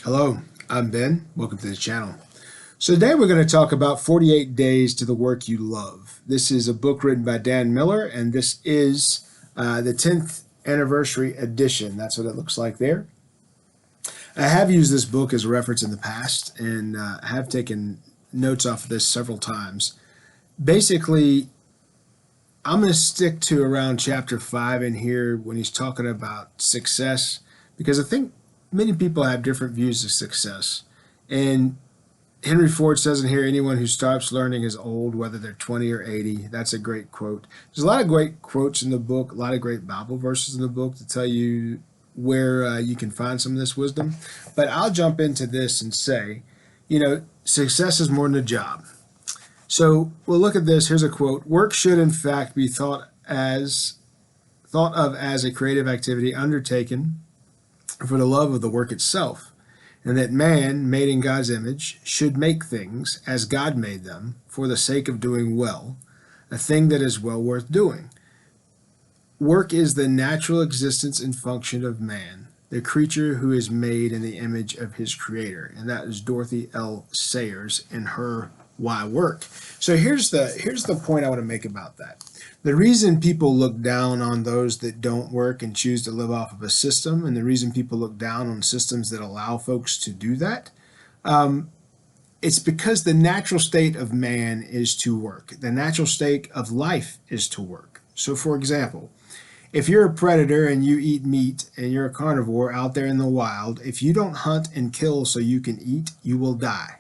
Hello, I'm Ben. Welcome to the channel. So today we're going to talk about 48 Days to the Work You Love. This is a book written by Dan Miller, and this is the 10th anniversary edition. That's what it looks like there. I have used this book as a reference in the past, and I have taken notes off of this several times. Basically, I'm going to stick to around chapter 5 in here when he's talking about success, because I think many people have different views of success. And Henry Ford says in here, anyone who stops learning is old, whether they're 20 or 80. That's a great quote. There's a lot of great quotes in the book, a lot of great Bible verses in the book to tell you where you can find some of this wisdom. But I'll jump into this and say, success is more than a job. So we'll look at this. Here's a quote. Work should, in fact, be thought of as a creative activity undertaken for the love of the work itself, and that man, made in God's image, should make things as God made them for the sake of doing well, a thing that is well worth doing. Work is the natural existence and function of man, the creature who is made in the image of his creator. And that is Dorothy L. Sayers in her Why Work. So here's the point I want to make about that. The reason people look down on those that don't work and choose to live off of a system, and the reason people look down on systems that allow folks to do that, it's because the natural state of man is to work. The natural state of life is to work. So for example, if you're a predator and you eat meat and you're a carnivore out there in the wild, if you don't hunt and kill so you can eat, you will die.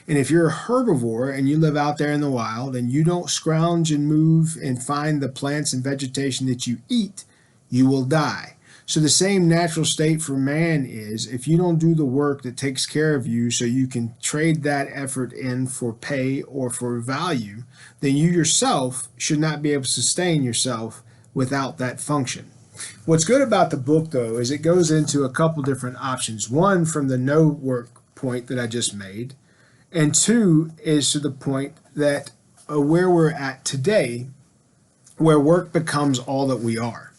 And if you're a herbivore and you live out there in the wild and you don't scrounge and move and find the plants and vegetation that you eat, you will die. So the same natural state for man is, if you don't do the work that takes care of you so you can trade that effort in for pay or for value, then you yourself should not be able to sustain yourself without that function. What's good about the book, though, is it goes into a couple different options. One, from the no work point that I just made, and two is to the point that where we're at today, where work becomes all that we are.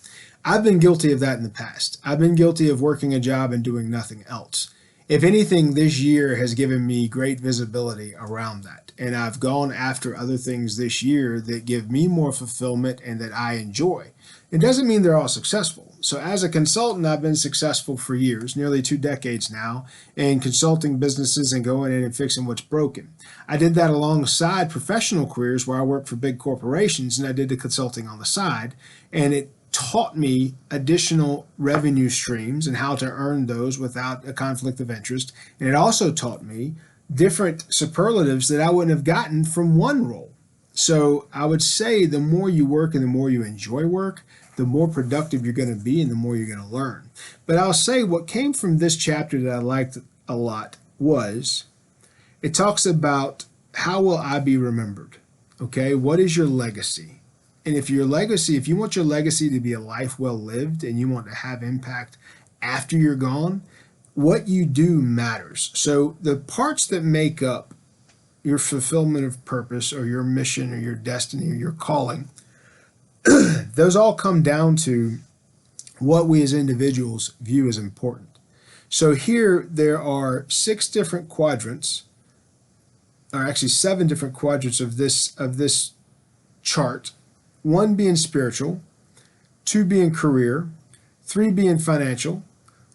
I've been guilty of that in the past. I've been guilty of working a job and doing nothing else. If anything, this year has given me great visibility around that. And I've gone after other things this year that give me more fulfillment and that I enjoy. It doesn't mean they're all successful. So as a consultant, I've been successful for years, nearly 2 decades now, in consulting businesses and going in and fixing what's broken. I did that alongside professional careers where I worked for big corporations, and I did the consulting on the side. And it taught me additional revenue streams and how to earn those without a conflict of interest. And it also taught me different superlatives that I wouldn't have gotten from one role. So I would say the more you work and the more you enjoy work, the more productive you're going to be and the more you're going to learn. But I'll say what came from this chapter that I liked a lot was it talks about how will I be remembered? Okay, what is your legacy? And if you want your legacy to be a life well lived and you want to have impact after you're gone, what you do matters. So the parts that make up your fulfillment of purpose or your mission or your destiny or your calling, those all come down to what we as individuals view as important. So here there are 6 different quadrants, or actually 7 different quadrants of this chart. 1 being spiritual, 2 being career, 3 being financial,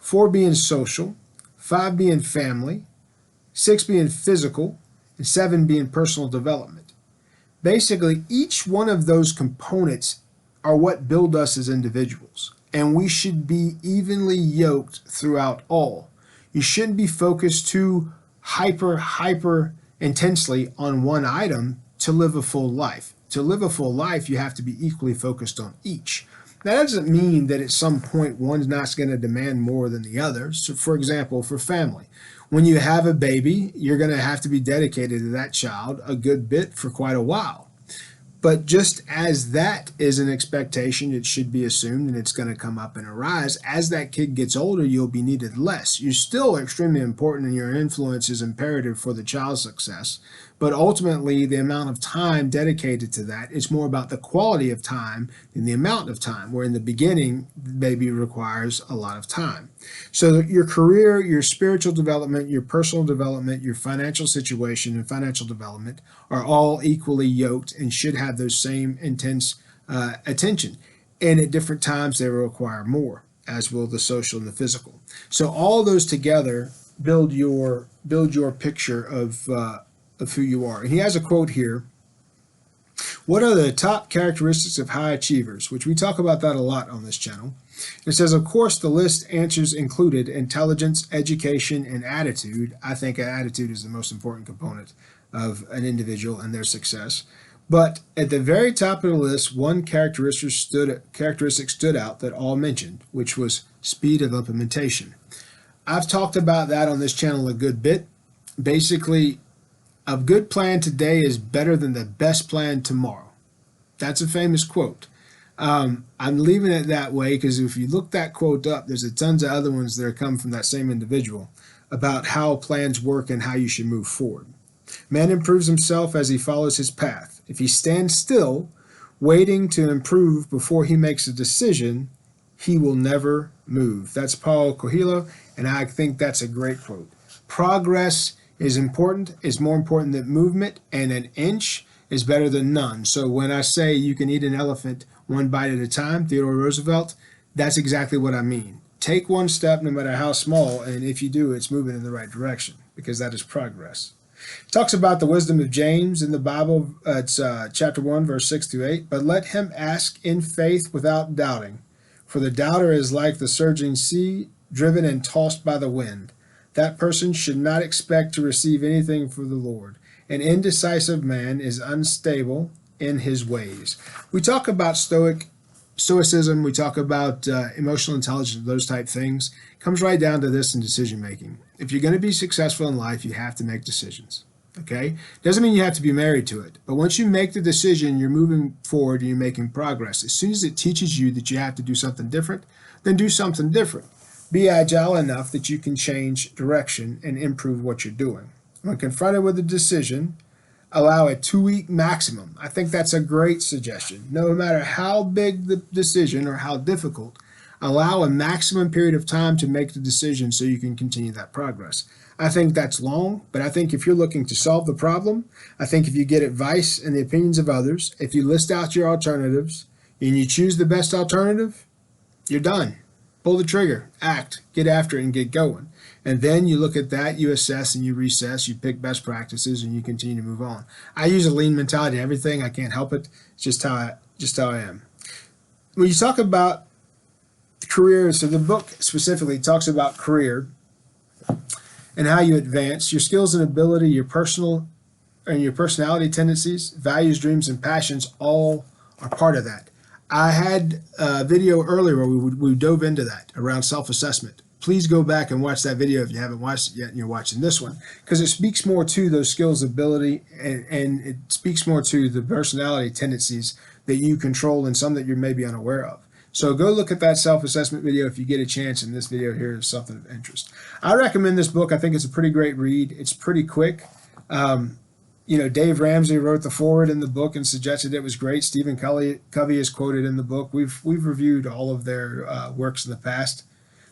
4 being social, 5 being family, 6 being physical, and 7 being personal development. Basically, each one of those components are what build us as individuals, and we should be evenly yoked throughout all. You shouldn't be focused too hyper intensely on one item to live a full life. To live a full life, you have to be equally focused on each. That doesn't mean that at some point one's not going to demand more than the other. So for example, for family, when you have a baby, you're going to have to be dedicated to that child a good bit for quite a while. But just as that is an expectation, it should be assumed, and it's going to come up and arise, as that kid gets older, you'll be needed less. You're still extremely important, and your influence is imperative for the child's success. But ultimately, the amount of time dedicated to that, it's more about the quality of time than the amount of time, where in the beginning, the baby requires a lot of time. So your career, your spiritual development, your personal development, your financial situation, and financial development are all equally yoked and should have those same intense attention. And at different times, they will require more, as will the social and the physical. So all those together build your picture of who you are. And he has a quote here. What are the top characteristics of high achievers? Which we talk about that a lot on this channel. It says, of course, the list answers included intelligence, education, and attitude. I think attitude is the most important component of an individual and their success. But at the very top of the list, one characteristic stood out that all mentioned, which was speed of implementation. I've talked about that on this channel a good bit. Basically, a good plan today is better than the best plan tomorrow. That's a famous quote. I'm leaving it that way because if you look that quote up, there's tons of other ones that are coming from that same individual about how plans work and how you should move forward. Man improves himself as he follows his path. If he stands still, waiting to improve before he makes a decision, he will never move. That's Paulo Coelho, and I think that's a great quote. Progress is important, is more important than movement, and an inch is better than none. So when I say you can eat an elephant one bite at a time, Theodore Roosevelt, that's exactly what I mean. Take one step, no matter how small, and if you do, it's moving in the right direction, because that is progress. It talks about the wisdom of James in the Bible. It's chapter 1, verse 6 through 8. But let him ask in faith without doubting, for the doubter is like the surging sea, driven and tossed by the wind. That person should not expect to receive anything from the Lord. An indecisive man is unstable in his ways. We talk about stoicism, we talk about emotional intelligence, those type things. It comes right down to this in decision making. If you're going to be successful in life, you have to make decisions. Okay? Doesn't mean you have to be married to it. But once you make the decision, you're moving forward and you're making progress. As soon as it teaches you that you have to do something different, then do something different. Be agile enough that you can change direction and improve what you're doing. When confronted with a decision, allow a 2-week maximum. I think that's a great suggestion. No matter how big the decision or how difficult, allow a maximum period of time to make the decision so you can continue that progress. I think that's long, but I think if you're looking to solve the problem, I think if you get advice and the opinions of others, if you list out your alternatives and you choose the best alternative, you're done. Pull the trigger, act, get after it, and get going. And then you look at that, you assess and you recess, you pick best practices, and you continue to move on. I use a lean mentality in everything. I can't help it. It's just how I am. When you talk about career, so the book specifically talks about career and how you advance your skills and ability, your personal and your personality tendencies, values, dreams, and passions all are part of that. I had a video earlier where we dove into that around self-assessment. Please go back and watch that video if you haven't watched it yet and you're watching this one, because it speaks more to those skills, ability, and it speaks more to the personality tendencies that you control and some that you're maybe unaware of. So go look at that self-assessment video if you get a chance, and this video here is something of interest. I recommend this book. I think it's a pretty great read. It's pretty quick. Dave Ramsey wrote the foreword in the book and suggested it was great. Stephen Covey is quoted in the book. We've reviewed all of their works in the past.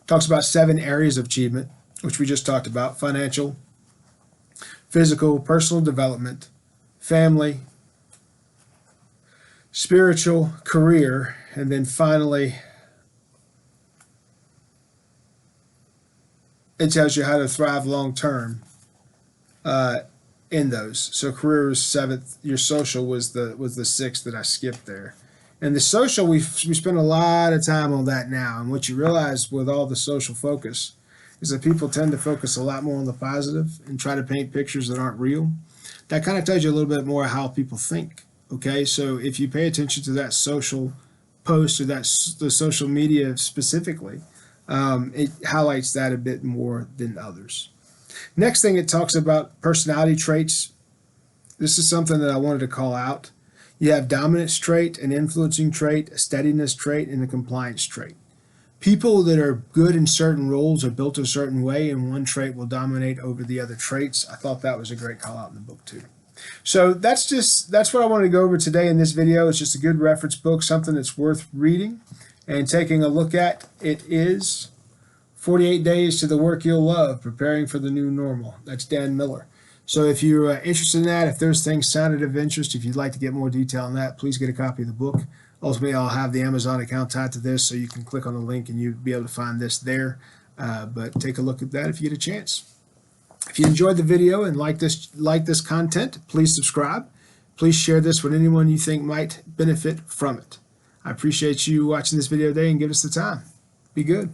Talks about 7 areas of achievement, which we just talked about: financial, physical, personal development, family, spiritual, career, and then finally it tells you how to thrive long term in those. So career was 7th. Your social was the 6th that I skipped there. And the social, we spend a lot of time on that now. And what you realize with all the social focus is that people tend to focus a lot more on the positive and try to paint pictures that aren't real. That kind of tells you a little bit more how people think. Okay, so if you pay attention to that social post or the social media specifically, it highlights that a bit more than others. Next thing, it talks about personality traits. This is something that I wanted to call out. You have dominance trait, an influencing trait, a steadiness trait, and a compliance trait. People that are good in certain roles are built a certain way, and one trait will dominate over the other traits. I thought that was a great call out in the book too. So that's what I wanted to go over today in this video. It's just a good reference book, something that's worth reading and taking a look at. It is 48 Days to the Work You'll Love, Preparing for the New Normal. That's Dan Miller. So if you're interested in that, if those things sounded of interest, if you'd like to get more detail on that, please get a copy of the book. Ultimately, I'll have the Amazon account tied to this, so you can click on the link and you'll be able to find this there. But take a look at that if you get a chance. If you enjoyed the video and like this content, please subscribe. Please share this with anyone you think might benefit from it. I appreciate you watching this video today and give us the time. Be good.